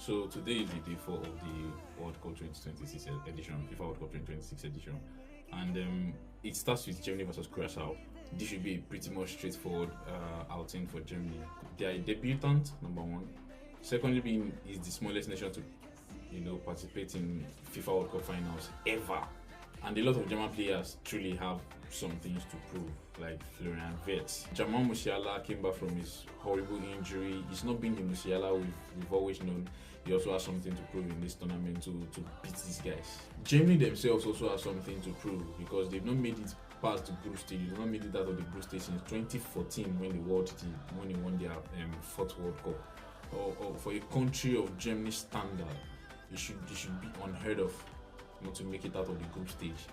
So today is the day 4 of the World Cup 2026 edition, FIFA World Cup 2026 edition, and it starts with Germany versus Croatia. This should be a pretty much straightforward outing for Germany. They are a debutant, number one. Secondly, being is the smallest nation to participate in FIFA World Cup finals ever. And a lot of German players truly have some things to prove, like Florian Wirtz. Jamal Musiala came back from his horrible injury. He's not been the Musiala we've always known. He also has something to prove in this tournament to beat these guys. Germany themselves also have something to prove because they've not made it past the group stage. They've not made it out of the group stage since 2014 when they won their fourth World Cup. Or for a country of Germany's standard, it should be unheard of not to make it out of the group stage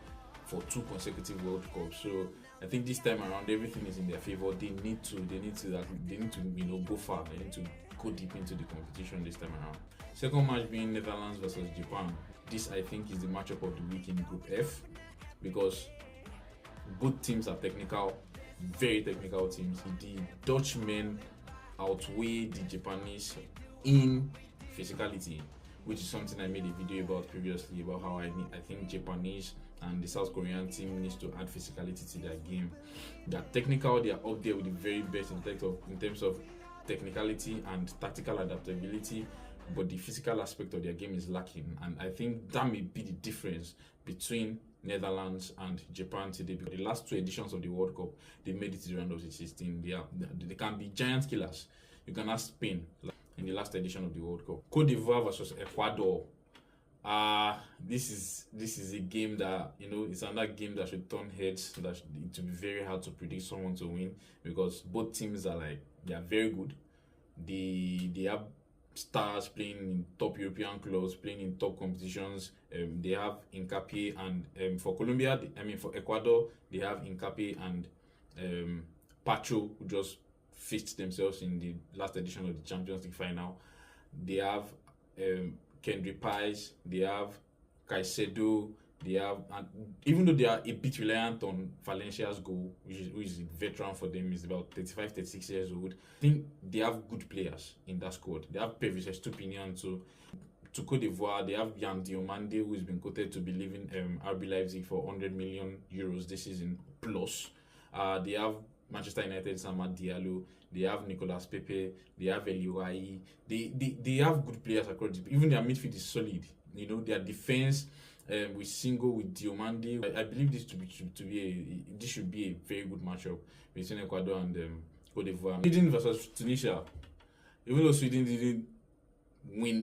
for 2 consecutive World Cups. So I think this time around everything is in their favor. They need to go far. They need to go deep into the competition this time around. Second match being Netherlands versus Japan. This I think is the matchup of the week in Group F because both teams are technical, very technical teams. The Dutchmen outweigh the Japanese in physicality, which is something I made a video about previously about how I think Japanese and the South Korean team needs to add physicality to their game. They're technical, they are up there with the very best in terms of technicality and tactical adaptability, but the physical aspect of their game is lacking, and I think that may be the difference between Netherlands and Japan today. Because the last 2 editions of the World Cup, they made it to the round of 16. They can be giant killers. You can ask Spain in the last edition of the World Cup. Cote d'Ivoire versus Ecuador. This is a game that it's another game that should turn heads. That it will be very hard to predict someone to win because both teams they are very good. They have stars playing in top European clubs, playing in top competitions. They have Hincapié and for Ecuador, they have Hincapié and Pacho, who just faced themselves in the last edition of the Champions League final. They have Kendrick Pies, they have Caicedo, they have, and even though they are a bit reliant on Valencia's goal, which is a veteran for them, is about 35, 36 years old. I think they have good players in that squad. They have Pervis Estupiñán to Cote d'Ivoire. They have Yan Diomande, who has been quoted to be leaving RB Leipzig for 100 million euros this season plus. They have Manchester United's Amad Diallo, they have Nicolas Pepe, they have Eliouai. They have good players across. Even their midfield is solid. Their defense with Singo, with Diomande. I believe this should be a very good matchup between Ecuador and Cote d'Ivoire. Sweden versus Tunisia. Even though Sweden didn't win